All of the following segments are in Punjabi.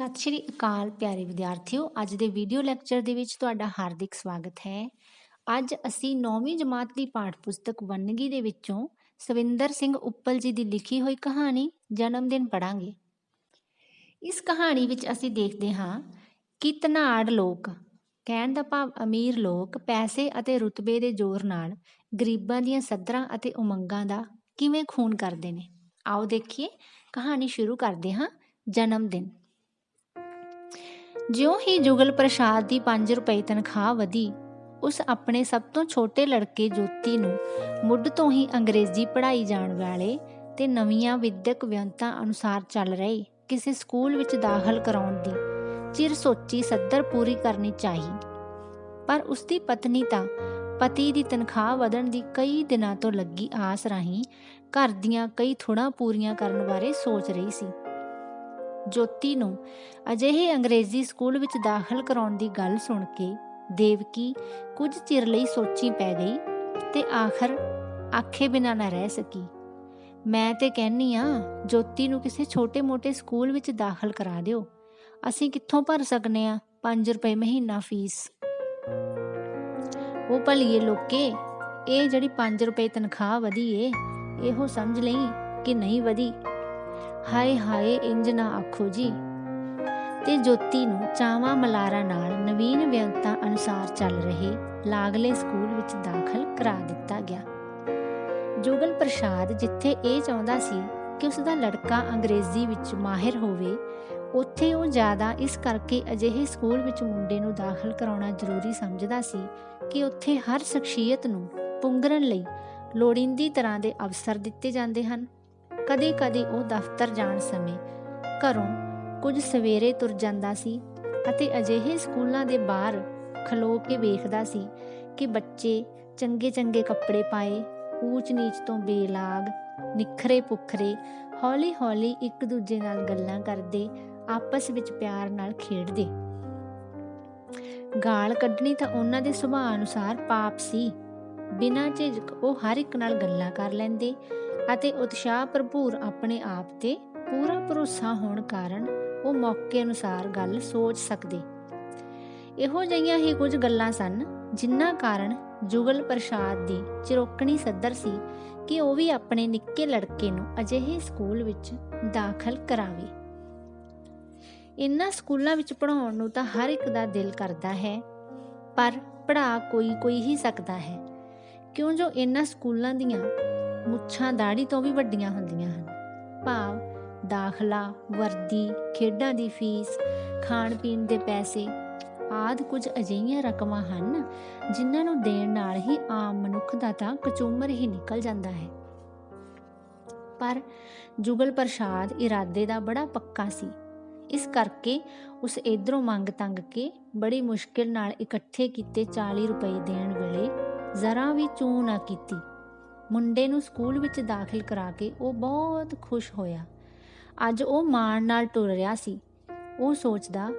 ਸਤਿ ਸ਼੍ਰੀ ਅਕਾਲ ਪਿਆਰੇ ਵਿਦਿਆਰਥੀਓ। ਅੱਜ ਦੇ ਵੀਡੀਓ ਲੈਕਚਰ ਦੇ ਵਿੱਚ ਤੁਹਾਡਾ ਹਾਰਦਿਕ ਸਵਾਗਤ ਹੈ। ਅੱਜ ਅਸੀਂ 9ਵੀਂ ਜਮਾਤ ਦੀ ਪਾਠ ਪੁਸਤਕ ਵੰਨਗੀ ਦੇ ਵਿੱਚੋਂ ਸਵਿੰਦਰ ਸਿੰਘ ਉੱਪਲ ਜੀ ਦੀ ਲਿਖੀ ਹੋਈ ਕਹਾਣੀ ਜਨਮ ਦਿਨ ਪੜ੍ਹਾਂਗੇ। ਇਸ ਕਹਾਣੀ ਵਿੱਚ ਅਸੀਂ ਦੇਖਦੇ ਹਾਂ ਕਿ ਧਨਾੜ ਲੋਕ, ਕਹਿਣ ਦਾ ਭਾਵ ਅਮੀਰ ਲੋਕ, ਪੈਸੇ ਅਤੇ ਰੁਤਬੇ ਦੇ ਜ਼ੋਰ ਨਾਲ ਗਰੀਬਾਂ ਦੀਆਂ ਸੱਧਰਾਂ ਅਤੇ ਉਮੰਗਾਂ ਦਾ ਕਿਵੇਂ ਖੂਨ ਕਰਦੇ ਨੇ। ਆਓ ਦੇਖੀਏ, ਕਹਾਣੀ ਸ਼ੁਰੂ ਕਰਦੇ ਹਾਂ। ਜਨਮ ਦਿਨ। ਜਿਉਂ ਹੀ ਜੁਗਲ ਪ੍ਰਸਾਦ ਦੀ 5 ਰੁਪਏ ਤਨਖਾਹ ਵਧੀ, ਉਸ ਆਪਣੇ ਸਭ ਤੋਂ ਛੋਟੇ ਲੜਕੇ ਜੋਤੀ ਨੂੰ ਮੁੱਢ ਤੋਂ ਹੀ ਅੰਗਰੇਜ਼ੀ ਪੜ੍ਹਾਈ ਜਾਣ ਵਾਲੇ ਤੇ ਨਵੀਆਂ ਵਿਦਿਅਕ ਵਿਉਂਤਾਂ ਅਨੁਸਾਰ ਚੱਲ ਰਹੇ ਕਿਸੇ ਸਕੂਲ ਵਿੱਚ ਦਾਖਲ ਕਰਾਉਣ ਦੀ ਚਿਰ ਸੋਚੀ ਸੱਧਰ ਪੂਰੀ ਕਰਨੀ ਚਾਹੀ। ਪਰ ਉਸਦੀ ਪਤਨੀ ਤਾਂ ਪਤੀ ਦੀ ਤਨਖਾਹ ਵਧਣ ਦੀ ਕਈ ਦਿਨਾਂ ਤੋਂ ਲੱਗੀ ਆਸ ਰਾਹੀਂ ਘਰ ਦੀਆਂ ਕਈ ਥੁੜਾਂ ਪੂਰੀਆਂ ਕਰਨ ਬਾਰੇ ਸੋਚ ਰਹੀ ਸੀ। ਜੋਤੀ ਨੂੰ ਅਜਿਹੇ ਅੰਗਰੇਜ਼ੀ ਸਕੂਲ ਵਿੱਚ ਦਾਖਲ ਕਰਾਉਣ ਦੀ ਗੱਲ ਸੁਣ ਕੇ ਦੇਵਕੀ ਕੁਝ ਚਿਰ ਲਈ ਸੋਚੀ ਪੈ ਗਈ ਤੇ ਆਖਰ ਆਖੇ ਬਿਨਾਂ ਨਾ ਰਹਿ ਸਕੀ। ਮੈਂ ਤੇ ਕਹਿੰਨੀ ਆ ਜੋਤੀ ਨੂੰ ਕਿਸੇ ਛੋਟੇ-ਮੋਟੇ ਸਕੂਲ ਵਿੱਚ ਦਾਖਲ ਕਰਾ ਦਿਓ। ਅਸੀਂ ਕਿੱਥੋਂ ਭਰ ਸਕਨੇ ਆ 5 ਰੁਪਏ ਮਹੀਨਾ ਫੀਸ। ਉਹ ਭਲੀਏ ਲੋਕੇ, ਇਹ ਜਿਹੜੀ 5 ਰੁਪਏ ਤਨਖਾਹ ਵਧੀ ਏ, ਇਹੋ ਸਮਝ ਲਈ ਕਿ ਨਹੀਂ ਵਧੀ। ਹਾਏ ਹਾਏ, ਇੰਜ ਨਾ ਆਖੋ ਜੀ। ਤੇ ਜੋਤੀ ਨੂੰ ਚਾਵਾਂ ਮਲਾਰਾਂ ਨਾਲ ਨਵੀਨ ਵਿਉਂਤਾਂ ਅਨੁਸਾਰ ਚੱਲ ਰਹੇ ਲਾਗਲੇ ਸਕੂਲ ਵਿੱਚ ਦਾਖਲ ਕਰਾ ਦਿੱਤਾ ਗਿਆ। ਜੁਗਲ ਪ੍ਰਸਾਦ ਜਿੱਥੇ ਇਹ ਚਾਹੁੰਦਾ ਸੀ ਕਿ ਉਸਦਾ ਲੜਕਾ ਅੰਗਰੇਜ਼ੀ ਵਿੱਚ ਮਾਹਿਰ ਹੋਵੇ, ਉੱਥੇ ਉਹ ਜ਼ਿਆਦਾ ਇਸ ਕਰਕੇ ਅਜਿਹੇ ਸਕੂਲ ਵਿੱਚ ਮੁੰਡੇ ਨੂੰ ਦਾਖਲ ਕਰਾਉਣਾ ਜ਼ਰੂਰੀ ਸਮਝਦਾ ਸੀ ਕਿ ਉੱਥੇ ਹਰ ਸ਼ਖਸੀਅਤ ਨੂੰ ਪੁੰਗਰਨ ਲਈ ਲੋੜੀਂਦੀ ਤਰ੍ਹਾਂ ਦੇ ਅਵਸਰ ਦਿੱਤੇ ਜਾਂਦੇ ਹਨ। ਕਦੇ-ਕਦੇ ਉਹ ਦਫ਼ਤਰ ਜਾਣ ਸਮੇਂ ਘਰੋਂ ਕੁਝ ਸਵੇਰੇ ਤੁਰ ਜਾਂਦਾ ਸੀ ਅਤੇ ਅਜਿਹੇ ਸਕੂਲਾਂ ਦੇ ਬਾਹਰ ਖਲੋ ਕੇ ਵੇਖਦਾ ਸੀ ਕਿ ਬੱਚੇ ਚੰਗੇ-ਚੰਗੇ ਕੱਪੜੇ ਪਾਏ, ਊਚ ਨੀਚ ਤੋਂ ਬੇਲਾਗ, ਨਿੱਖਰੇ ਪੁੱਖਰੇ, ਹੌਲੀ-ਹੌਲੀ ਇੱਕ ਦੂਜੇ ਨਾਲ ਗੱਲਾਂ ਕਰਦੇ, ਆਪਸ ਵਿੱਚ ਪਿਆਰ ਨਾਲ ਖੇਡਦੇ। ਗਾਲ ਕੱਢਣੀ ਤਾਂ ਉਹਨਾਂ ਦੇ ਸੁਭਾਅ ਅਨੁਸਾਰ ਪਾਪ ਸੀ। ਬਿਨਾਂ ਝਿਜਕ ਉਹ ਹਰ ਇੱਕ ਨਾਲ ਗੱਲਾਂ ਕਰ ਲੈਂਦੇ ਅਤੇ ਉਤਸ਼ਾਹ ਭਰਪੂਰ ਆਪਣੇ ਆਪ ਤੇ ਪੂਰਾ ਭਰੋਸਾ ਹੋਣ ਕਾਰਨ ਉਹ ਮੌਕੇ ਅਨੁਸਾਰ ਗੱਲ ਸੋਚ ਸਕਦੇ। ਇਹੋ ਜਿਹੀਆਂ ਹੀ ਕੁਝ ਗੱਲਾਂ ਸਨ ਜਿਨ੍ਹਾਂ ਕਾਰਨ ਜੁਗਲ ਪ੍ਰਸਾਦ ਦੀ ਚਿਰੋਕਣੀ ਸੱਧਰ ਸੀ ਕਿ ਉਹ ਵੀ ਆਪਣੇ ਨਿੱਕੇ ਲੜਕੇ ਨੂੰ ਅਜਿਹੇ ਸਕੂਲ ਵਿੱਚ ਦਾਖਲ ਕਰਾਵੇ। ਇਨ੍ਹਾਂ ਸਕੂਲਾਂ ਵਿੱਚ ਪੜ੍ਹਾਉਣ ਨੂੰ ਤਾਂ ਹਰ ਇੱਕ ਦਾ ਦਿਲ ਕਰਦਾ ਹੈ, ਪਰ ਪੜ੍ਹਾ ਕੋਈ ਹੀ ਸਕਦਾ ਹੈ, ਕਿਉਂ ਜੋ ਇਨ੍ਹਾਂ ਸਕੂਲਾਂ ਦੀਆਂ ਮੁੱਛਾਂ ਦਾੜੀ ਤੋਂ ਵੀ ਵੱਡੀਆਂ ਹੁੰਦੀਆਂ ਹਨ। ਭਾਵ ਦਾਖਲਾ, ਵਰਦੀ, ਖੇਡਾਂ ਦੀ ਫੀਸ, ਖਾਣ ਪੀਣ ਦੇ ਪੈਸੇ ਆਦਿ ਕੁਝ ਅਜਿਹੀਆਂ ਰਕਮਾਂ ਹਨ ਜਿਨ੍ਹਾਂ ਨੂੰ ਦੇਣ ਨਾਲ ਹੀ ਆਮ ਮਨੁੱਖ ਦਾ ਤਾਂ ਕਚੂਮਰ ਹੀ ਨਿਕਲ ਜਾਂਦਾ ਹੈ। ਪਰ ਜੁਗਲ ਪ੍ਰਸਾਦ ਇਰਾਦੇ ਦਾ ਬੜਾ ਪੱਕਾ ਸੀ। ਇਸ ਕਰਕੇ ਉਸ ਇੱਧਰੋਂ ਮੰਗ ਤੰਗ ਕੇ ਬੜੀ ਮੁਸ਼ਕਿਲ ਨਾਲ ਇਕੱਠੇ ਕੀਤੇ 40 ਰੁਪਏ ਦੇਣ ਵੇਲੇ ਜ਼ਰਾ ਵੀ ਚੂੰ ਨਾ ਕੀਤੀ। ਮੁੰਡੇ ਨੂੰ ਸਕੂਲ ਵਿੱਚ ਦਾਖਲ ਕਰਾ ਕੇ ਉਹ ਬਹੁਤ ਖੁਸ਼ ਹੋਇਆ। ਅੱਜ ਉਹ ਮਾਣ ਨਾਲ ਟੁਰ ਰਿਹਾ ਸੀ। ਉਹ ਸੋਚਦਾ,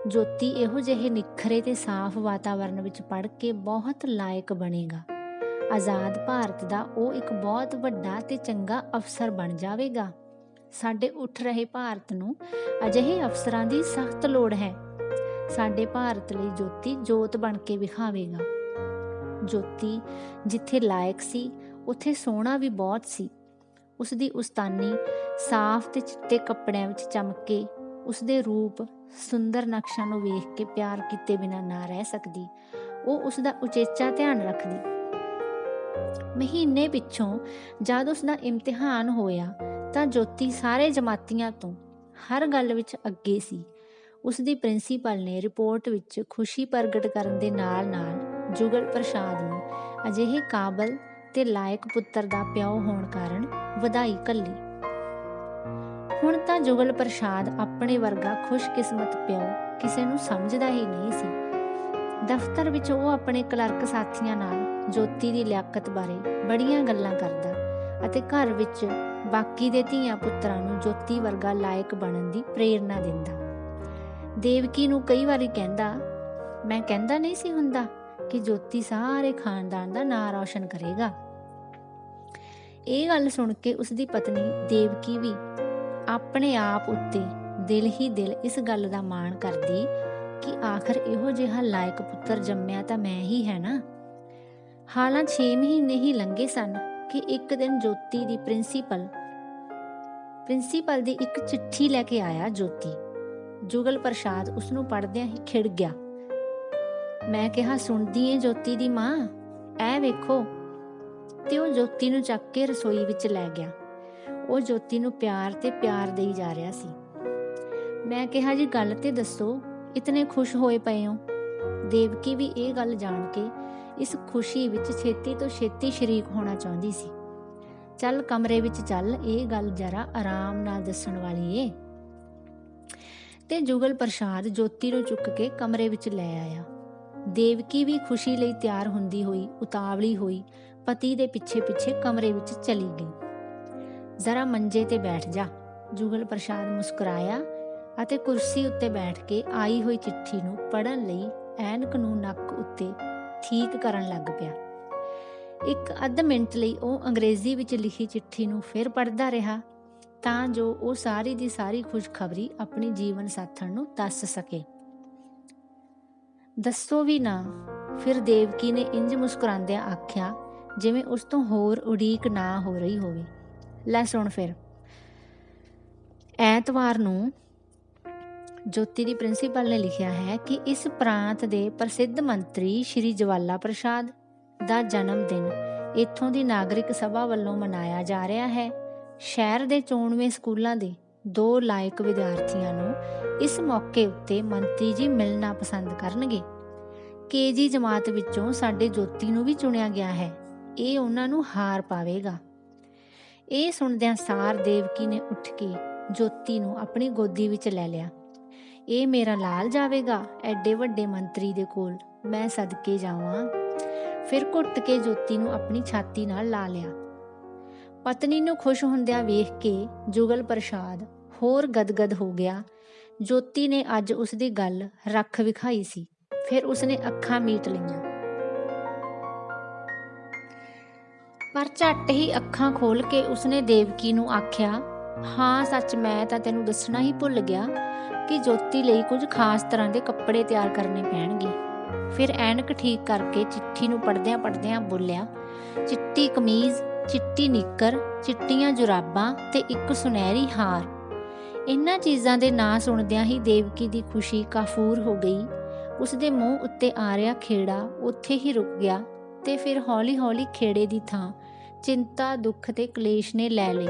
ਜੋਤੀ ਇਹੋ ਜਿਹੇ ਨਿੱਖਰੇ ਤੇ ਸਾਫ਼ ਵਾਤਾਵਰਨ ਵਿੱਚ ਪੜ੍ਹ ਕੇ ਬਹੁਤ ਲਾਇਕ ਬਣੇਗਾ। ਆਜ਼ਾਦ ਭਾਰਤ ਦਾ ਉਹ ਇੱਕ ਬਹੁਤ ਵੱਡਾ ਤੇ ਚੰਗਾ ਅਫਸਰ ਬਣ ਜਾਵੇਗਾ। ਸਾਡੇ ਉੱਠ ਰਹੇ ਭਾਰਤ ਨੂੰ ਅਜਿਹੇ ਅਫਸਰਾਂ ਦੀ ਸਖਤ ਲੋੜ ਹੈ। ਸਾਡੇ ਭਾਰਤ ਲਈ ਜੋਤੀ ਜੋਤ ਬਣ ਕੇ ਵਿਖਾਵੇਗਾ। ਜੋਤੀ ਜਿੱਥੇ ਲਾਇਕ ਸੀ, ਉੱਥੇ ਸੋਹਣਾ ਵੀ ਬਹੁਤ ਸੀ। ਉਸਦੀ ਉਸਤਾਨੀ ਸਾਫ਼ ਤੇ ਚਿੱਟੇ ਕੱਪੜਿਆਂ ਵਿੱਚ ਚਮਕੇ ਉਸਦੇ ਰੂਪ ਸੁੰਦਰ ਨਕਸ਼ਾਂ ਨੂੰ ਵੇਖ ਕੇ ਪਿਆਰ ਕੀਤੇ ਬਿਨਾਂ ਨਾ ਰਹਿ ਸਕਦੀ। ਉਹ ਉਸਦਾ ਉਚੇਚਾ ਧਿਆਨ ਰੱਖਦੀ। ਮਹੀਨੇ ਪਿੱਛੋਂ ਜਦ ਉਸਦਾ ਇਮਤਿਹਾਨ ਹੋਇਆ ਤਾਂ ਜੋਤੀ ਸਾਰੇ ਜਮਾਤੀਆਂ ਤੋਂ ਹਰ ਗੱਲ ਵਿੱਚ ਅੱਗੇ ਸੀ। ਉਸਦੀ ਪ੍ਰਿੰਸੀਪਲ ਨੇ ਰਿਪੋਰਟ ਵਿੱਚ ਖੁਸ਼ੀ ਪ੍ਰਗਟ ਕਰਨ ਦੇ ਨਾਲ-ਨਾਲ ਜੁਗਲ ਪ੍ਰਸਾਦ ਨੂੰ ਅਜਿਹੇ ਕਾਬਲ ਤੇ ਲਾਇਕ ਪੁੱਤਰ ਦਾ ਪਿਓ ਹੋਣ ਕਾਰਨ ਵਧਾਈ ਘੱਲੀ। ਹੁਣ ਤਾਂ ਜੁਗਲ ਪ੍ਰਸਾਦ ਆਪਣੇ ਵਰਗਾ ਖੁਸ਼ਕਿਸਮਤ ਪਿਓ ਕਿਸੇ ਨੂੰ ਸਮਝਦਾ ਹੀ ਨਹੀਂ ਸੀ। ਦਫ਼ਤਰ ਵਿੱਚ ਉਹ ਆਪਣੇ ਕਲਰਕ ਸਾਥੀਆਂ ਨਾਲ ਜੋਤੀ ਦੀ ਲਿਆਕਤ ਬਾਰੇ ਬੜੀਆਂ ਗੱਲਾਂ ਕਰਦਾ ਅਤੇ ਘਰ ਵਿੱਚ ਬਾਕੀ ਦੇ ਧੀਆਂ ਪੁੱਤਰਾਂ ਨੂੰ ਜੋਤੀ ਵਰਗਾ ਲਾਇਕ ਬਣਨ ਦੀ ਪ੍ਰੇਰਨਾ ਦਿੰਦਾ। ਦੇਵਕੀ ਨੂੰ ਕਈ ਵਾਰੀ ਕਹਿੰਦਾ, ਮੈਂ ਕਹਿੰਦਾ ਨਹੀਂ ਸੀ ਹੁੰਦਾ ਕਿ ਜੋਤੀ ਸਾਰੇ ਖਾਨਦਾਨ ਦਾ ਨਾਂ ਰੌਸ਼ਨ ਕਰੇਗਾ। ਇਹ ਗੱਲ ਸੁਣ ਕੇ ਉਸਦੀ ਪਤਨੀ ਦੇਵਕੀ ਵੀ ਆਪਣੇ ਆਪ ਉੱਤੇ ਦਿਲ ਹੀ ਦਿਲ ਇਸ ਗੱਲ ਦਾ ਮਾਣ ਕਰਦੀ ਕਿ ਆਖਰ ਇਹੋ ਜਿਹਾ ਲਾਇਕ ਪੁੱਤਰ ਜੰਮਿਆ ਤਾਂ ਮੈਂ ਹੀ ਹੈ ਨਾ। ਹਾਲਾਂ 6 ਮਹੀਨੇ ਹੀ ਲੰਘੇ ਸਨ ਕਿ ਇੱਕ ਦਿਨ ਜੋਤੀ ਦੀ ਪ੍ਰਿੰਸੀਪਲ ਦੀ ਇੱਕ ਚਿੱਠੀ ਲੈ ਕੇ ਆਇਆ ਜੋਤੀ। ਜੁਗਲ ਪ੍ਰਸਾਦ ਉਸਨੂੰ ਪੜ੍ਹਦਿਆਂ ਹੀ ਖਿੜ ਗਿਆ। ਮੈਂ ਕਿਹਾ, ਸੁਣਦੀ ਏ ਜੋਤੀ ਦੀ ਮਾਂ, ਐ ਵੇਖੋ। ਤੇ ਉਹ ਜੋਤੀ ਨੂੰ ਚੱਕ ਕੇ ਰਸੋਈ ਵਿੱਚ ਲੈ ਗਿਆ। ਉਹ ਜੋਤੀ ਨੂੰ ਪਿਆਰ ਤੇ ਪਿਆਰ ਦੇਈ ਜਾ ਰਿਹਾ ਸੀ। ਮੈਂ ਕਿਹਾ, ਜੀ ਗੱਲ ਤੇ ਦੱਸੋ, ਇਤਨੇ ਖੁਸ਼ ਹੋਏ ਪਏ ਹੋ। ਦੇਵਕੀ ਵੀ ਇਹ ਗੱਲ ਜਾਣ ਕੇ ਇਸ ਖੁਸ਼ੀ ਵਿੱਚ ਛੇਤੀ ਤੋਂ ਛੇਤੀ ਸ਼ਰੀਕ ਹੋਣਾ ਚਾਹੁੰਦੀ ਸੀ। ਚੱਲ ਕਮਰੇ ਵਿੱਚ ਚੱਲ, ਇਹ ਗੱਲ ਜਰਾ ਆਰਾਮ ਨਾਲ ਦੱਸਣ ਵਾਲੀ ਏ। ਤੇ ਜੁਗਲ ਪ੍ਰਸਾਦ ਜੋਤੀ ਨੂੰ ਚੁੱਕ ਕੇ ਕਮਰੇ ਵਿੱਚ ਲੈ ਆਇਆ। ਦੇਵਕੀ ਵੀ ਖੁਸ਼ੀ ਲਈ ਤਿਆਰ ਹੁੰਦੀ ਹੋਈ, ਉਤਾਵਲੀ ਹੋਈ ਪਤੀ ਦੇ ਪਿੱਛੇ ਪਿੱਛੇ ਕਮਰੇ ਵਿੱਚ ਚਲੀ ਗਈ। ਜ਼ਰਾ ਮੰਜੇ ਤੇ ਬੈਠ ਜਾ। ਜੁਗਲ ਪ੍ਰਸਾਦ ਮੁਸਕਰਾਇਆ ਅਤੇ ਕੁਰਸੀ ਉੱਤੇ ਬੈਠ ਕੇ ਆਈ ਹੋਈ ਚਿੱਠੀ ਨੂੰ ਪੜ੍ਹਨ ਲਈ ਐਨਕ ਨੂੰ ਨੱਕ ਉੱਤੇ ਠੀਕ ਕਰਨ ਲੱਗ ਪਿਆ। ਇੱਕ ਅੱਧ ਮਿੰਟ ਲਈ ਉਹ ਅੰਗਰੇਜ਼ੀ ਵਿੱਚ ਲਿਖੀ ਚਿੱਠੀ ਨੂੰ ਫਿਰ ਪੜ੍ਹਦਾ ਰਿਹਾ ਤਾਂ ਜੋ ਉਹ ਸਾਰੀ ਦੀ ਸਾਰੀ ਖੁਸ਼ਖਬਰੀ ਆਪਣੀ ਜੀਵਨ ਸਾਥਣ ਨੂੰ ਦੱਸ ਸਕੇ। ਦੱਸੋ ਵੀ ਨਾ, ਫਿਰ ਦੇਵਕੀ ਨੇ ਇੰਜ ਮੁਸਕਰਾਉਂਦਿਆਂ ਆਖਿਆ ਜਿਵੇਂ ਉਸ ਤੋਂ ਹੋਰ ਉਡੀਕ ਨਾ ਹੋ ਰਹੀ ਹੋਵੇ। ਲੈ ਸੁਣ ਫਿਰ। ਐਤਵਾਰ ਨੂੰ ਜੋਤੀ ਦੀ ਪ੍ਰਿੰਸੀਪਲ ਨੇ ਲਿਖਿਆ ਹੈ ਕਿ ਇਸ ਪ੍ਰਾਂਤ ਦੇ ਪ੍ਰਸਿੱਧ ਮੰਤਰੀ ਸ਼੍ਰੀ ਜਵਾਲਾ ਪ੍ਰਸਾਦ ਦਾ ਜਨਮ ਦਿਨ ਇੱਥੋਂ ਦੀ ਨਾਗਰਿਕ ਸਭਾ ਵੱਲੋਂ ਮਨਾਇਆ ਜਾ ਰਿਹਾ ਹੈ। ਸ਼ਹਿਰ ਦੇ 94 ਸਕੂਲਾਂ ਦੇ 2 ਲਾਇਕ ਵਿਦਿਆਰਥੀਆਂ ਨੂੰ ਇਸ ਮੌਕੇ ਉੱਤੇ ਮੰਤਰੀ ਜੀ ਮਿਲਣਾ ਪਸੰਦ ਕਰਨਗੇ। KG ਜਮਾਤ ਵਿੱਚੋਂ ਸਾਡੇ ਜੋਤੀ ਨੂੰ ਵੀ ਚੁਣਿਆ ਗਿਆ ਹੈ। ਇਹ ਉਹਨਾਂ ਨੂੰ ਹਾਰ ਪਾਵੇਗਾ। ਇਹ ਸੁਣਦਿਆਂ ਸਾਰ ਦੇਵਕੀ ਨੇ ਉੱਠ ਕੇ ਜੋਤੀ ਨੂੰ ਆਪਣੀ ਗੋਦੀ ਵਿੱਚ ਲੈ ਲਿਆ। ਇਹ ਮੇਰਾ ਲਾਲ ਜਾਵੇਗਾ ਐਡੇ ਵੱਡੇ ਮੰਤਰੀ ਦੇ ਕੋਲ, ਮੈਂ ਸਦਕੇ ਜਾਵਾਂ। ਫਿਰ ਘੁੱਟ ਕੇ ਜੋਤੀ ਨੂੰ ਆਪਣੀ ਛਾਤੀ ਨਾਲ ਲਾ ਲਿਆ। ਪਤਨੀ ਨੂੰ ਖੁਸ਼ ਹੁੰਦਿਆਂ ਵੇਖ ਕੇ ਜੁਗਲ ਪ੍ਰਸਾਦ ਹੋਰ ਗਦਗਦ ਹੋ ਗਿਆ। ਜੋਤੀ ਨੇ ਅੱਜ ਉਸਦੀ ਗੱਲ ਰੱਖ ਵਿਖਾਈ ਸੀ। ਫਿਰ ਉਸਨੇ ਅੱਖਾਂ ਮੀਟ ਲਈਆਂ, ਪਰ ਝੱਟ ਹੀ ਅੱਖਾਂ ਖੋਲ ਕੇ ਉਸਨੇ ਦੇਵਕੀ ਨੂੰ ਆਖਿਆ, ਹਾਂ ਸੱਚ, ਮੈਂ ਤਾਂ ਤੈਨੂੰ ਦੱਸਣਾ ਹੀ ਭੁੱਲ ਗਿਆ ਕਿ ਜੋਤੀ ਲਈ ਕੁਝ ਖਾਸ ਤਰ੍ਹਾਂ ਦੇ ਕੱਪੜੇ ਤਿਆਰ ਕਰਨੇ ਪੈਣਗੇ। ਫਿਰ ਐਨਕ ਠੀਕ ਕਰਕੇ ਚਿੱਠੀ ਨੂੰ ਪੜ੍ਹਦਿਆਂ ਬੋਲਿਆ, ਚਿੱਟੀ ਕਮੀਜ਼, ਚਿੱਟੀ ਨਿੱਕਰ, ਚਿੱਟੀਆਂ ਜੁਰਾਬਾਂ ਤੇ ਇੱਕ ਸੁਨਹਿਰੀ ਹਾਰ। ਇਹਨਾਂ ਚੀਜ਼ਾਂ ਦੇ ਨਾਂ ਸੁਣਦਿਆਂ ਹੀ ਦੇਵਕੀ ਦੀ ਖੁਸ਼ੀ ਕਾਫੂਰ ਹੋ ਗਈ। ਉਸਦੇ ਮੂੰਹ ਉੱਤੇ ਆ ਰਿਹਾ ਖੇੜਾ ਉੱਥੇ ਹੀ ਰੁਕ ਗਿਆ ਤੇ ਫਿਰ ਹੌਲੀ-ਹੌਲੀ ਖੇੜੇ ਦੀ ਥਾਂ ਚਿੰਤਾ, ਦੁੱਖ ਤੇ ਕਲੇਸ਼ ਨੇ ਲੈ ਲਈ।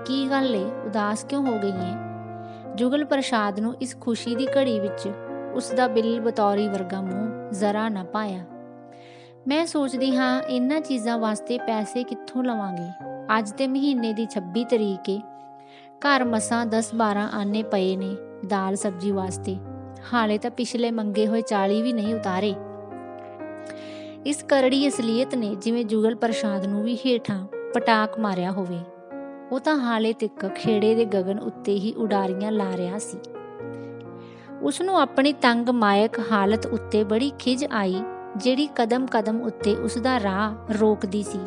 ਕੀ ਗੱਲ ਏ, ਉਦਾਸ ਕਿਉਂ ਹੋ ਗਈ ਏ? ਜੁਗਲ ਪ੍ਰਸਾਦ ਨੂੰ ਇਸ ਖੁਸ਼ੀ ਦੀ ਘੜੀ ਵਿੱਚ ਉਸਦਾ ਬਿੱਲ ਬਤੌਰੀ ਵਰਗਾ ਮੂੰਹ ਜ਼ਰਾ ਨਾ ਪਾਇਆ। ਮੈਂ ਸੋਚਦੀ ਹਾਂ ਇਹਨਾਂ ਚੀਜ਼ਾਂ ਵਾਸਤੇ ਪੈਸੇ ਕਿੱਥੋਂ ਲਵਾਂਗੇ। ਅੱਜ ਤੇ ਮਹੀਨੇ ਦੀ 26 ਤਰੀਕ ਏ। ਘਰ ਮਸਾਂ 10-12 ਆਨੇ ਪਏ ਨੇ ਦਾਲ ਸਬਜ਼ੀ ਵਾਸਤੇ। ਹਾਲੇ ਤਾਂ ਪਿਛਲੇ ਮੰਗੇ ਹੋਏ 40 ਵੀ ਨਹੀਂ ਉਤਾਰੇ। ਇਸ ਕਰੜੀ ਅਸਲੀਅਤ ਨੇ ਜਿਵੇਂ ਜੁਗਲ ਪ੍ਰਸਾਦ ਨੂੰ ਵੀ ਹੇਠਾਂ ਪਟਾਕ ਮਾਰਿਆ ਹੋਵੇ। ਉਹ ਤਾਂ ਹਾਲੇ ਤੱਕ ਖੇੜੇ ਦੇ ਗਗਨ ਉੱਤੇ ਹੀ ਉਡਾਰੀਆਂ ਲਾ ਰਿਹਾ ਸੀ। ਉਸਨੂੰ ਆਪਣੀ ਤੰਗ ਮਾਇਕ ਹਾਲਤ ਉੱਤੇ ਬੜੀ ਖਿਝ ਆਈ, ਜਿਹੜੀ ਕਦਮ ਉੱਤੇ ਉਸਦਾ ਰਾਹ ਰੋਕਦੀ ਸੀ।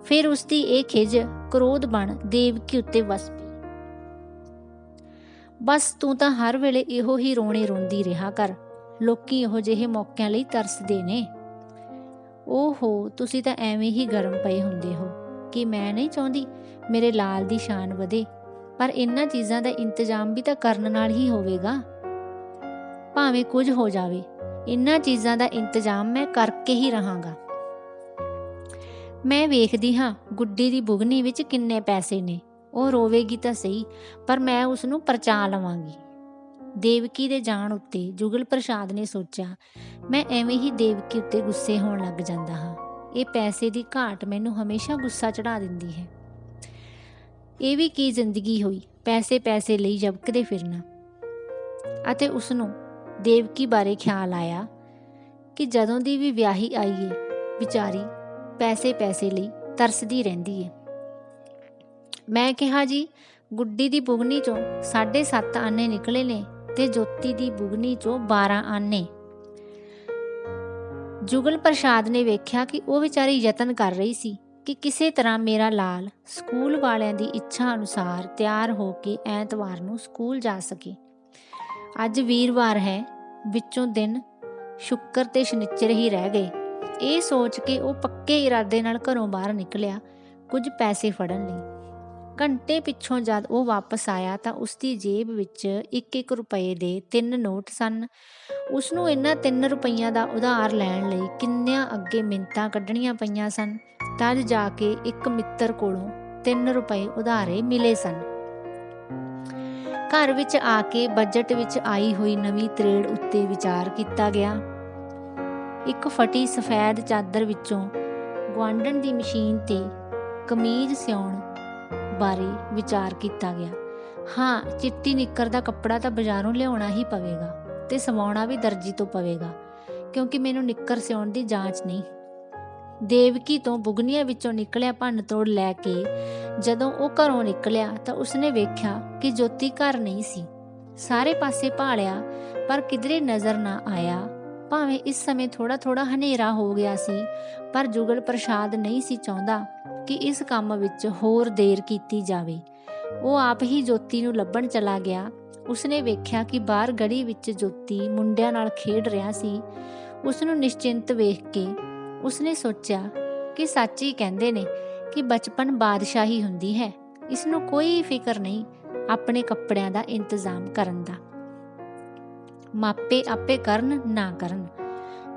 ਫਿਰ ਉਸਦੀ ਇਹ ਖਿਝ ਕ੍ਰੋਧ ਬਣ ਦੇਵਕੀ ਉੱਤੇ ਵਸ ਪਈ। ਬਸ ਤੂੰ ਤਾਂ ਹਰ ਵੇਲੇ ਇਹੋ ਹੀ ਰੋਣੇ ਰੋਂਦੀ ਰਿਹਾ ਕਰ। ਲੋਕੀ ਇਹੋ ਜਿਹੇ ਮੌਕਿਆਂ ਲਈ ਤਰਸਦੇ ਨੇ। ਓਹੋ, ਤੁਸੀਂ ਤਾਂ ਐਵੇਂ ਹੀ ਗਰਮ ਪਏ ਹੁੰਦੇ ਹੋ ਕਿ ਮੈਂ ਨਹੀਂ ਚਾਹੁੰਦੀ ਮੇਰੇ ਲਾਲ ਦੀ ਸ਼ਾਨ ਵਧੇ, ਪਰ ਇਹਨਾਂ ਚੀਜ਼ਾਂ ਦਾ ਇੰਤਜ਼ਾਮ ਵੀ ਤਾਂ ਕਰਨ ਨਾਲ ਹੀ ਹੋਵੇਗਾ। ਭਾਵੇਂ ਕੁਝ ਹੋ ਜਾਵੇ, ਇਹਨਾਂ ਚੀਜ਼ਾਂ ਦਾ ਇੰਤਜ਼ਾਮ ਮੈਂ ਕਰਕੇ ਹੀ ਰਹਾਂਗਾ। ਮੈਂ ਵੇਖਦੀ ਹਾਂ ਗੁੱਡੀ ਦੀ ਬੁਗਨੀ ਵਿੱਚ ਕਿੰਨੇ ਪੈਸੇ ਨੇ। ਉਹ ਰੋਵੇਗੀ ਤਾਂ ਸਹੀ, ਪਰ ਮੈਂ ਉਸਨੂੰ ਪਰਚਾ ਲਵਾਂਗੀ। ਦੇਵਕੀ ਦੇ ਜਾਣ ਉੱਤੇ ਜੁਗਲ ਪ੍ਰਸਾਦ ਨੇ ਸੋਚਿਆ, ਮੈਂ ਐਵੇਂ ਹੀ ਦੇਵਕੀ ਉੱਤੇ ਗੁੱਸੇ ਹੋਣ ਲੱਗ ਜਾਂਦਾ ਹਾਂ। ਇਹ ਪੈਸੇ ਦੀ ਘਾਟ ਮੈਨੂੰ ਹਮੇਸ਼ਾ ਗੁੱਸਾ ਚੜਾ ਦਿੰਦੀ ਹੈ। ਇਹ ਵੀ ਕੀ ਜ਼ਿੰਦਗੀ ਹੋਈ, ਪੈਸੇ ਲਈ ਜਬਕਦੇ ਫਿਰਨਾ। ਅਤੇ ਉਸਨੂੰ ਦੇਵਕੀ ਬਾਰੇ ਖਿਆਲ ਆਇਆ ਕਿ ਜਦੋਂ ਦੀ ਵੀ ਵਿਆਹੀ ਆਈ ਏ, ਵਿਚਾਰੀ ਪੈਸੇ ਲਈ ਤਰਸਦੀ ਰਹਿੰਦੀ ਏ। ਮੈਂ ਕਿਹਾ, ਜੀ ਗੁੱਡੀ ਦੀ ਬੁਗਨੀ ਚੋਂ 7.5 ਆਨੇ ਨਿਕਲੇ ਨੇ ਤੇ ਜੋਤੀ ਦੀ ਬੁਗਨੀ ਚੋਂ 12 ਆਨੇ। ਜੁਗਲ ਪ੍ਰਸਾਦ ਨੇ ਵੇਖਿਆ ਕਿ ਉਹ ਵਿਚਾਰੀ ਯਤਨ ਕਰ ਰਹੀ ਸੀ ਕਿ ਕਿਸੇ ਤਰ੍ਹਾਂ ਮੇਰਾ ਲਾਲ ਸਕੂਲ ਵਾਲਿਆਂ ਦੀ ਇੱਛਾ ਅਨੁਸਾਰ ਤਿਆਰ ਹੋ ਕੇ ਐਤਵਾਰ ਨੂੰ ਸਕੂਲ ਜਾ ਸਕੇ। ਅੱਜ ਵੀਰਵਾਰ ਹੈ, ਵਿੱਚੋਂ ਦਿਨ ਸ਼ੁੱਕਰ ਤੇ ਸ਼ਨਿਚਰ ਹੀ ਰਹਿ ਗਏ। ਇਹ ਸੋਚ ਕੇ ਉਹ ਪੱਕੇ ਇਰਾਦੇ ਨਾਲ ਘਰੋਂ ਬਾਹਰ ਨਿਕਲਿਆ ਕੁਝ ਪੈਸੇ ਫੜਨ ਲਈ। ਘੰਟੇ ਪਿੱਛੋਂ ਜਦ ਉਹ ਵਾਪਸ ਆਇਆ ਤਾਂ ਉਸਦੀ ਜੇਬ ਵਿੱਚ 1-1 ਰੁਪਏ ਦੇ 3 ਨੋਟ ਸਨ। ਉਸਨੂੰ ਇਹਨਾਂ 3 ਰੁਪਈਆਂ ਦਾ ਉਧਾਰ ਲੈਣ ਲਈ ਕਿੰਨਿਆਂ ਅੱਗੇ ਮਿੰਨਤਾਂ ਕੱਢਣੀਆਂ ਪਈਆਂ ਸਨ। ਤਦ ਜਾ ਕੇ ਇੱਕ ਮਿੱਤਰ ਕੋਲੋਂ 3 ਰੁਪਏ ਉਧਾਰੇ ਮਿਲੇ ਸਨ। ਘਰ ਵਿੱਚ ਆ ਕੇ ਬਜਟ ਵਿੱਚ ਆਈ ਹੋਈ ਨਵੀਂ ਤਰੇੜ ਉੱਤੇ ਵਿਚਾਰ ਕੀਤਾ ਗਿਆ। ਇੱਕ ਫਟੀ ਸਫੈਦ ਚਾਦਰ ਵਿੱਚੋਂ ਗੁਆਂਢਣ ਦੀ ਮਸ਼ੀਨ ਤੇ ਕਮੀਜ਼ ਸਿਉਣ ਬਾਰੇ ਵਿਚਾਰ ਕੀਤਾ ਗਿਆ। ਹਾਂ, ਚਿੱਟੀ ਨਿੱਕਰ ਦਾ ਕੱਪੜਾ ਤਾਂ ਬਾਜ਼ਾਰੋਂ ਲਿਆਉਣਾ ਹੀ ਪਵੇਗਾ ਤੇ ਸਵਾਉਣਾ ਵੀ ਦਰਜੀ ਤੋਂ ਪਵੇਗਾ, ਕਿਉਂਕਿ ਮੈਨੂੰ ਨਿੱਕਰ ਸਿਉਣ ਦੀ ਜਾਂਚ ਨਹੀਂ। ਦੇਵਕੀ ਤੋਂ ਬੁਗਨੀਆਂ ਵਿੱਚੋਂ ਨਿਕਲਿਆ ਭੰਨ ਤੋੜ ਲੈ ਕੇ ਜਦੋਂ ਉਹ ਘਰੋਂ ਨਿਕਲਿਆ ਤਾਂ ਉਸਨੇ ਵੇਖਿਆ ਕਿ ਜੋਤੀ ਘਰ ਨਹੀਂ ਸੀ। ਸਾਰੇ ਪਾਸੇ ਭਾਲਿਆ ਪਰ ਕਿਧਰੇ ਨਜ਼ਰ ਨਾ ਆਇਆ। ਭਾਵੇਂ ਇਸ ਸਮੇਂ ਥੋੜਾ ਹਨੇਰਾ ਹੋ ਗਿਆ ਸੀ, ਪਰ ਜੁਗਲ ਪ੍ਰਸਾਦ ਨਹੀਂ ਸੀ ਚਾਹੁੰਦਾ ਕਿ ਇਸ ਕੰਮ ਵਿੱਚ ਹੋਰ ਦੇਰ ਕੀਤੀ ਜਾਵੇ। ਉਹ ਆਪ ਹੀ ਜੋਤੀ ਨੂੰ ਲੱਭਣ ਚਲਾ ਗਿਆ। ਉਸਨੇ ਵੇਖਿਆ ਕਿ ਬਾਹਰ ਗਲੀ ਵਿੱਚ ਜੋਤੀ ਮੁੰਡਿਆਂ ਨਾਲ ਖੇਡ ਰਿਹਾ ਸੀ। ਉਸਨੂੰ ਨਿਸ਼ਚਿੰਤ ਵੇਖ ਕੇ ਉਸਨੇ ਸੋਚਿਆ ਕਿ ਸੱਚ ਹੀ ਕਹਿੰਦੇ ਨੇ ਕਿ ਬਚਪਨ ਬਾਦਸ਼ਾਹੀ ਹੁੰਦੀ ਹੈ। ਇਸਨੂੰ ਕੋਈ ਫਿਕਰ ਨਹੀਂ ਆਪਣੇ ਕੱਪੜਿਆਂ ਦਾ ਇੰਤਜ਼ਾਮ ਕਰਨ ਦਾ। ਮਾਪੇ ਆਪੇ ਕਰਨ ਨਾ ਕਰਨ।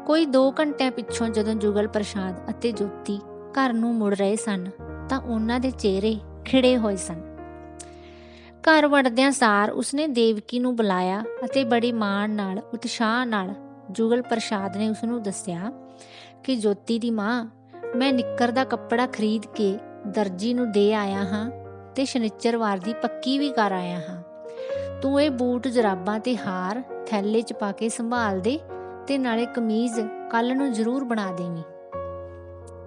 ਕੋਈ 2 ਘੰਟਿਆਂ ਪਿੱਛੋਂ ਜਦੋਂ ਜੁਗਲ ਪ੍ਰਸਾਦ ਅਤੇ ਜੋਤੀ ਘਰ ਨੂੰ ਮੁੜ ਰਹੇ ਸਨ ਤਾਂ ਉਹਨਾਂ ਦੇ ਚਿਹਰੇ ਖਿੜੇ ਹੋਏ ਸਨ। ਘਰ ਵੜਦਿਆਂ ਸਾਰ ਉਸਨੇ ਦੇਵਕੀ ਨੂੰ ਬੁਲਾਇਆ ਅਤੇ ਬੜੀ ਮਾਣ ਨਾਲ ਉਤਸ਼ਾਹ ਨਾਲ ਜੁਗਲ ਪ੍ਰਸਾਦ ਨੇ ਉਸਨੂੰ ਦੱਸਿਆ ਕਿ ਜੋਤੀ ਦੀ ਮਾਂ, ਮੈਂ ਨਿੱਕਰ ਦਾ ਕੱਪੜਾ ਖਰੀਦ ਕੇ ਦਰਜੀ ਨੂੰ ਦੇ ਆਇਆ ਹਾਂ ਤੇ ਸ਼ਨਿਚਰਵਾਰ ਦੀ ਪੱਕੀ ਵੀ ਕਰ ਆਇਆ ਹਾਂ। ਤੂੰ ਇਹ ਬੂਟ ਜਰਾਬਾਂ ਤੇ ਹਾਰ ਥੈਲੇ 'ਚ ਪਾ ਕੇ ਸੰਭਾਲ ਦੇ ਤੇ ਨਾਲੇ ਕਮੀਜ਼ ਕੱਲ੍ਹ ਨੂੰ ਜ਼ਰੂਰ ਬਣਾ ਦੇਵੀਂ।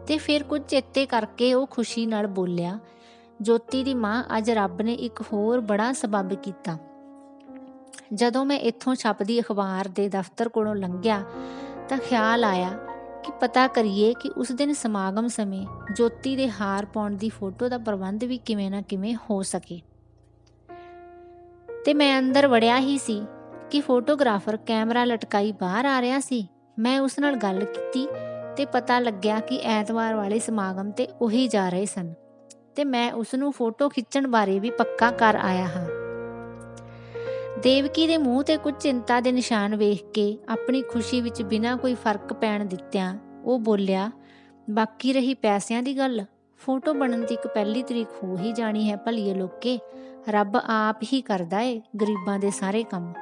ਤੇ ਫਿਰ ਕੁਝ ਚੇਤੇ ਕਰਕੇ ਉਹ ਖੁਸ਼ੀ ਨਾਲ ਬੋਲਿਆ, ਜੋਤੀ ਦੀ ਮਾਂ, ਅੱਜ ਰੱਬ ਨੇ ਇੱਕ ਹੋਰ ਬੜਾ ਸਬੱਬ ਕੀਤਾ। ਜਦੋਂ ਮੈਂ ਇੱਥੋਂ ਛਪਦੀ ਅਖਬਾਰ ਦੇ ਦਫ਼ਤਰ ਕੋਲੋਂ ਲੰਘਿਆ ਤਾਂ ਖਿਆਲ ਆਇਆ ਕਿ ਪਤਾ ਕਰੀਏ ਕਿ ਉਸ ਦਿਨ ਸਮਾਗਮ ਸਮੇਂ ਜੋਤੀ ਦੇ ਹਾਰ ਪਾਉਣ ਦੀ ਫੋਟੋ ਦਾ ਪ੍ਰਬੰਧ ਵੀ ਕਿਵੇਂ ਨਾ ਕਿਵੇਂ ਹੋ ਸਕੇ। ਤੇ ਮੈਂ ਅੰਦਰ ਵੜਿਆ ਹੀ ਸੀ ਕਿ ਫੋਟੋਗ੍ਰਾਫਰ ਕੈਮਰਾ ਲਟਕਾਈ ਬਾਹਰ ਆ ਰਿਹਾ ਸੀ। ਮੈਂ ਉਸ ਨਾਲ ਗੱਲ ਕੀਤੀ ਤੇ ਪਤਾ ਲੱਗਿਆ ਕਿ ਐਤਵਾਰ ਵਾਲੇ ਸਮਾਗਮ ਤੇ ਉਹੀ ਜਾ ਰਹੇ ਸਨ ਤੇ ਮੈਂ ਉਸਨੂੰ ਫੋਟੋ ਖਿੱਚਣ ਬਾਰੇ ਵੀ ਪੱਕਾ ਕਰ ਆਇਆ ਹਾਂ। ਦੇਵਕੀ ਦੇ ਮੂੰਹ ਤੇ ਕੁਝ ਚਿੰਤਾ ਦੇ ਨਿਸ਼ਾਨ ਵੇਖ ਕੇ ਆਪਣੀ ਖੁਸ਼ੀ ਵਿੱਚ ਬਿਨਾਂ ਕੋਈ ਫਰਕ ਪੈਣ ਦਿੱਤਿਆਂ ਉਹ ਬੋਲਿਆ, ਬਾਕੀ ਰਹੀ ਪੈਸਿਆਂ ਦੀ ਗੱਲ, ਫੋਟੋ ਬਣਨ ਦੀ ਇੱਕ 1 ਤਰੀਕ ਹੋ ਹੀ ਜਾਣੀ ਹੈ। ਭਲੀਏ ਲੋਕੇ, ਰੱਬ ਆਪ ਹੀ ਕਰਦਾ ਏ ਗਰੀਬਾਂ ਦੇ ਸਾਰੇ ਕੰਮ।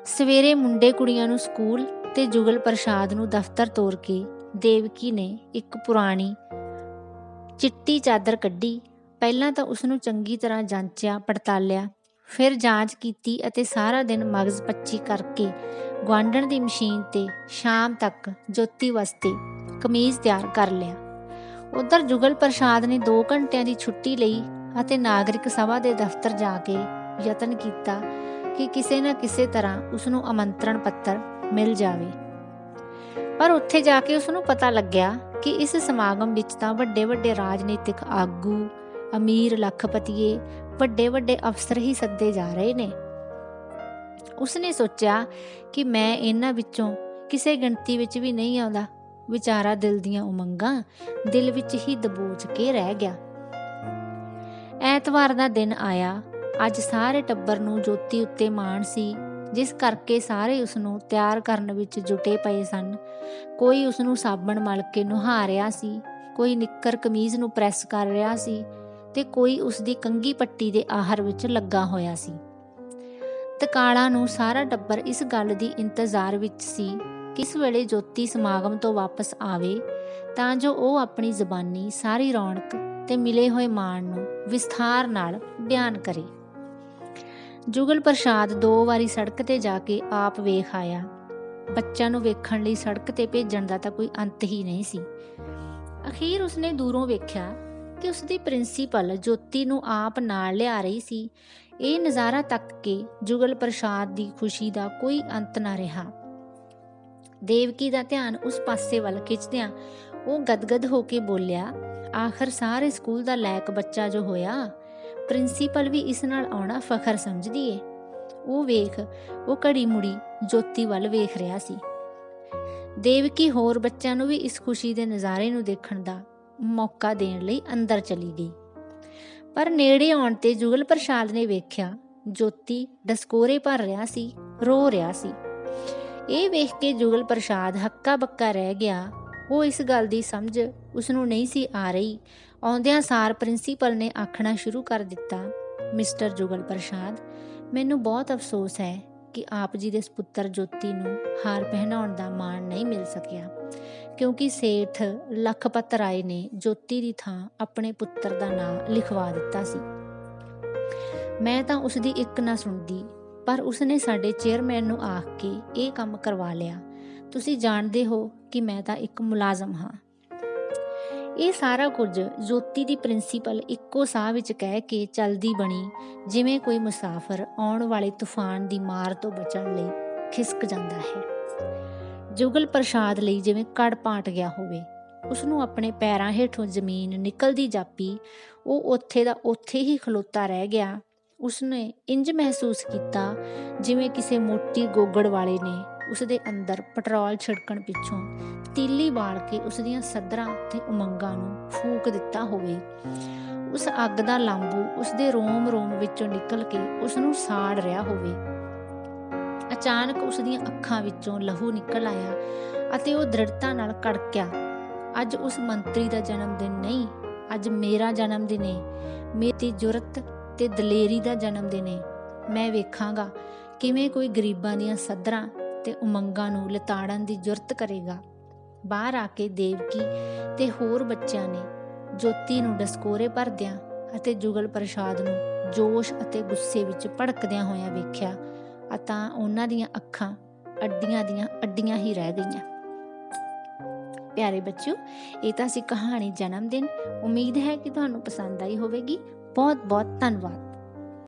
ਸਵੇਰੇ ਮੁੰਡੇ ਕੁੜੀਆਂ ਨੂੰ ਸਕੂਲ ਤੇ ਜੁਗਲ ਪ੍ਰਸਾਦ ਨੂੰ ਦਫ਼ਤਰ ਤੋਰ ਕੇ ਦੇਵਕੀ ਨੇ ਇੱਕ ਪੁਰਾਣੀ ਚਿੱਟੀ ਚਾਦਰ ਕੱਢੀ। ਪਹਿਲਾਂ ਤਾਂ ਉਸਨੂੰ ਚੰਗੀ ਤਰ੍ਹਾਂ ਜਾਂਚਿਆ ਪੜਤਾਲਿਆ, ਫਿਰ ਜਾਂਚ ਕੀਤੀ ਅਤੇ ਸਾਰਾ ਦਿਨ ਮਗਜ਼ ਪੱਚੀ ਕਰਕੇ ਗੁਆਂਢਣ ਦੀ ਮਸ਼ੀਨ ਤੇ ਸ਼ਾਮ ਤੱਕ ਜੋਤੀ ਵਾਸਤੇ ਕਮੀਜ਼ ਤਿਆਰ ਕਰ ਲਿਆ। ਉੱਧਰ ਜੁਗਲ ਪ੍ਰਸਾਦ ਨੇ 2 ਘੰਟਿਆਂ ਦੀ ਛੁੱਟੀ ਲਈ ਅਤੇ ਨਾਗਰਿਕ ਸਭਾ ਦੇ ਦਫ਼ਤਰ ਜਾ ਕੇ ਯਤਨ ਕੀਤਾ ਕਿ ਕਿਸੇ ਨਾ ਕਿਸੇ ਤਰ੍ਹਾਂ ਉਸਨੂੰ ਆਮੰਤਰਣ ਪੱਤਰ ਮਿਲ ਜਾਵੇ। ਪਰ ਉੱਥੇ ਜਾ ਕੇ ਉਸਨੂੰ ਪਤਾ ਲੱਗਿਆ ਕਿ ਇਸ ਸਮਾਗਮ ਵਿੱਚ ਤਾਂ ਵੱਡੇ ਰਾਜਨੀਤਿਕ ਆਗੂ, ਅਮੀਰ ਲੱਖਪਤੀਏ, ਵੱਡੇ ਅਫਸਰ ਹੀ ਸੱਦੇ ਜਾ ਰਹੇ ਨੇ। ਉਸਨੇ ਸੋਚਿਆ ਕਿ ਮੈਂ ਇਹਨਾਂ ਵਿੱਚੋਂ ਕਿਸੇ ਗਿਣਤੀ ਵਿੱਚ ਵੀ ਨਹੀਂ ਆਉਂਦਾ। ਵਿਚਾਰਾ ਦਿਲ ਦੀਆਂ ਉਮੰਗਾਂ ਦਿਲ ਵਿੱਚ ਹੀ ਦਬੋਚ ਕੇ ਰਹਿ ਗਿਆ। ਐਤਵਾਰ ਦਾ ਦਿਨ ਆਇਆ। ਅੱਜ ਸਾਰੇ ਟੱਬਰ ਨੂੰ ਜੋਤੀ ਉੱਤੇ ਮਾਣ ਸੀ, ਜਿਸ ਕਰਕੇ ਸਾਰੇ ਉਸਨੂੰ ਤਿਆਰ ਕਰਨ ਵਿੱਚ ਜੁਟੇ ਪਏ ਸਨ। ਕੋਈ ਉਸਨੂੰ ਸਾਬਣ ਮਲ ਕੇ ਨੁਹਾ ਰਿਹਾ ਸੀ, ਕੋਈ ਨਿੱਕਰ ਕਮੀਜ਼ ਨੂੰ ਪ੍ਰੈਸ ਕਰ ਰਿਹਾ ਸੀ ਤੇ ਕੋਈ ਉਸਦੀ ਕੰਘੀ ਪੱਟੀ ਦੇ ਆਹਰ ਵਿੱਚ ਲੱਗਾ ਹੋਇਆ ਸੀ। ਤਕਾਲਾ ਨੂੰ ਸਾਰਾ ਟੱਬਰ ਇਸ ਗੱਲ ਦੀ ਇੰਤਜ਼ਾਰ ਵਿੱਚ ਸੀ ਕਿ ਇਸ ਵੇਲੇ ਜੋਤੀ ਸਮਾਗਮ ਤੋਂ ਵਾਪਸ ਆਵੇ ਤਾਂ ਜੋ ਉਹ ਆਪਣੀ ਜ਼ਬਾਨੀ ਸਾਰੀ ਰੌਣਕ ਤੇ ਮਿਲੇ ਹੋਏ ਮਾਣ ਨੂੰ ਵਿਸਥਾਰ ਨਾਲ ਬਿਆਨ ਕਰੇ। ਜੁਗਲ ਪ੍ਰਸਾਦ 2 ਵਾਰੀ ਸੜਕ ਤੇ ਜਾ ਕੇ ਆਪ ਵੇਖ ਆਇਆ। ਬੱਚਿਆਂ ਨੂੰ ਵੇਖਣ ਲਈ ਸੜਕ ਤੇ ਭੇਜਣ ਦਾ ਤਾਂ ਕੋਈ ਅੰਤ ਹੀ ਨਹੀਂ ਸੀ। ਅਖੀਰ ਉਸਨੇ ਦੂਰੋਂ ਵੇਖਿਆ ਕਿ ਉਸਦੀ ਪ੍ਰਿੰਸੀਪਲ ਜੋਤੀ ਨੂੰ ਆਪ ਨਾਲ ਲਿਆ ਰਹੀ ਸੀ। ਇਹ ਨਜ਼ਾਰਾ ਤੱਕ ਕੇ ਜੁਗਲ ਪ੍ਰਸਾਦ ਦੀ ਖੁਸ਼ੀ ਦਾ ਕੋਈ ਅੰਤ ਨਾ ਰਿਹਾ। ਦੇਵਕੀ ਦਾ ਧਿਆਨ ਉਸ ਪਾਸੇ ਵੱਲ ਖਿੱਚਦਿਆਂ ਉਹ ਗਦਗਦ ਹੋ ਕੇ ਬੋਲਿਆ, ਆਖਰ ਸਾਰੇ ਸਕੂਲ ਦਾ ਲਾਇਕ ਬੱਚਾ ਜੋ ਹੋਇਆ, ਪ੍ਰਿੰਸੀਪਲ ਵੀ ਇਸ ਨਾਲ ਆਉਣਾ ਫਖਰ ਸਮਝਦੀ ਏ। ਉਹ ਵੇਖ, ਉਹ ਘੜੀ ਮੁੜੀ ਜੋਤੀ ਵੱਲ ਵੇਖ ਰਿਹਾ ਸੀ। ਦੇਵਕੀ ਹੋਰ ਬੱਚਿਆਂ ਨੂੰ ਵੀ ਇਸ ਖੁਸ਼ੀ ਦੇ ਨਜ਼ਾਰੇ ਨੂੰ ਦੇਖਣ ਦਾ ਮੌਕਾ ਦੇਣ ਲਈ ਅੰਦਰ ਚਲੀ ਗਈ। ਪਰ ਨੇੜੇ ਆਉਣ ਤੇ ਜੁਗਲ ਪ੍ਰਸਾਦ ਨੇ ਵੇਖਿਆ ਜੋਤੀ ਡਸਕੋਰੇ ਭਰ ਰਿਹਾ ਸੀ, ਰੋ ਰਿਹਾ ਸੀ। ਇਹ ਵੇਖ ਕੇ ਜੁਗਲ ਪ੍ਰਸਾਦ ਹੱਕਾ ਬੱਕਾ ਰਹਿ ਗਿਆ। ਉਹ ਇਸ ਗੱਲ ਦੀ ਸਮਝ ਉਸਨੂੰ ਨਹੀਂ ਸੀ ਆ ਰਹੀ। ਆਉਂਦਿਆਂ ਸਾਰ ਪ੍ਰਿੰਸੀਪਲ ਨੇ ਆਖਣਾ ਸ਼ੁਰੂ ਕਰ ਦਿੱਤਾ, ਮਿਸਟਰ ਜੁਗਲ ਪ੍ਰਸਾਦ, ਮੈਨੂੰ ਬਹੁਤ ਅਫਸੋਸ ਹੈ ਕਿ ਆਪ ਜੀ ਦੇ ਸਪੁੱਤਰ ਜੋਤੀ ਨੂੰ ਹਾਰ ਪਹਿਨਾਉਣ ਦਾ ਮਾਣ ਨਹੀਂ ਮਿਲ ਸਕਿਆ, ਕਿਉਂਕਿ ਸੇਠ ਲਖਪਤ ਰਾਏ ਨੇ ਜੋਤੀ ਦੀ ਥਾਂ ਆਪਣੇ ਪੁੱਤਰ ਦਾ ਨਾਂ ਲਿਖਵਾ ਦਿੱਤਾ ਸੀ। ਮੈਂ ਤਾਂ ਉਸਦੀ ਇੱਕ ਨਾ ਸੁਣਦੀ, ਪਰ ਉਸਨੇ ਸਾਡੇ ਚੇਅਰਮੈਨ ਨੂੰ ਆਖ ਕੇ ਇਹ ਕੰਮ ਕਰਵਾ ਲਿਆ। ਤੁਸੀਂ ਜਾਣਦੇ ਹੋ ਕਿ ਮੈਂ ਤਾਂ ਇੱਕ ਮੁਲਾਜ਼ਮ ਹਾਂ। ਇਹ ਸਾਰਾ ਕੁਝ ਜੋਤੀ ਦੀ ਪ੍ਰਿੰਸੀਪਲ ਇੱਕੋ ਸਾਹ ਵਿੱਚ ਕਹਿ ਕੇ ਚੱਲਦੀ ਬਣੀ, ਜਿਵੇਂ ਕੋਈ ਮੁਸਾਫਰ ਆਉਣ ਵਾਲੇ ਤੂਫਾਨ ਦੀ ਮਾਰ ਤੋਂ ਬਚਣ ਲਈ ਖਿਸਕ ਜਾਂਦਾ ਹੈ। ਜੁਗਲ ਪ੍ਰਸਾਦ ਲਈ ਜਿਵੇਂ ਕੜ ਪਾਟ ਗਿਆ ਹੋਵੇ। ਉਸਨੂੰ ਆਪਣੇ ਪੈਰਾਂ ਹੇਠੋਂ ਜ਼ਮੀਨ ਨਿਕਲਦੀ ਜਾਪੀ। ਉਹ ਉੱਥੇ ਦਾ ਉੱਥੇ ਹੀ ਖਲੋਤਾ ਰਹਿ ਗਿਆ। ਉਸਨੇ ਇੰਜ ਮਹਿਸੂਸ ਕੀਤਾ ਜਿਵੇਂ ਕਿਸੇ ਮੋਟੀ ਗੋਗੜ ਵਾਲੇ ਨੇ ਉਸਦੇ ਅੰਦਰ ਪੈਟਰੋਲ ਛਿੜਕਣ ਪਿੱਛੋਂ ਤੀਲੀ ਬਾਲ ਕੇ ਉਸਦੀਆਂ ਸੱਧਰਾਂ ਤੇ ਉਮੰਗਾਂ ਨੂੰ ਫੂਕ ਦਿੱਤਾ ਹੋਵੇ। ਉਸ ਅੱਗ ਦਾ ਲਾਂਬੂ ਉਸਦੇ ਰੋਮ ਰੋਮ ਵਿੱਚੋਂ ਨਿਕਲ ਕੇ ਉਸਨੂੰ ਸਾੜ ਰਿਹਾ ਹੋਵੇ। ਅਚਾਨਕ ਉਸਦੀਆਂ ਅੱਖਾਂ ਵਿੱਚੋਂ ਲਹੂ ਨਿਕਲ ਆਇਆ ਅਤੇ ਉਹ ਦ੍ਰਿੜਤਾ ਨਾਲ ਕੜਕਿਆ, ਅੱਜ ਉਸ ਮੰਤਰੀ ਦਾ ਜਨਮ ਦਿਨ ਨਹੀਂ, ਅੱਜ ਮੇਰਾ ਜਨਮ ਦਿਨ ਏ। ਮੇਰੀ ਜੁਰਤ ਤੇ ਦਲੇਰੀ ਦਾ ਜਨਮ ਦਿਨ ਏ। ਮੈਂ ਵੇਖਾਂਗਾ ਕਿਵੇਂ ਕੋਈ ਗਰੀਬਾਂ ਦੀਆਂ ਸੱਧਰਾਂ ਤੇ ਉਮੰਗਾਂ ਨੂੰ ਲਿਤਾੜਨ ਦੀ ਜੁਰਤ ਕਰੇਗਾ। ਬਾਹਰ ਆ ਕੇ ਦੇਵਕੀ ਤੇ ਹੋਰ ਬੱਚਿਆਂ ਨੇ ਜੋਤੀ ਨੂੰ ਡਸਕੋਰੇ ਭਰਦਿਆਂ ਅਤੇ ਜੁਗਲ ਪ੍ਰਸਾਦ ਨੂੰ ਜੋਸ਼ ਅਤੇ ਗੁੱਸੇ ਵਿੱਚ ਭੜਕਦਿਆਂ ਹੋਇਆਂ ਵੇਖਿਆ, ਤਾਂ ਉਹਨਾਂ ਦੀਆਂ ਅੱਖਾਂ ਅੱਡੀਆਂ ਦੀਆਂ ਅੱਡੀਆਂ ਹੀ ਰਹਿ ਗਈਆਂ। ਪਿਆਰੇ ਬੱਚਿਓ, ਇਹ ਤਾਂ ਸੀ ਕਹਾਣੀ ਜਨਮ ਦਿਨ। ਉਮੀਦ ਹੈ ਕਿ ਤੁਹਾਨੂੰ ਪਸੰਦ ਆਈ ਹੋਵੇਗੀ। ਬਹੁਤ ਬਹੁਤ ਧੰਨਵਾਦ।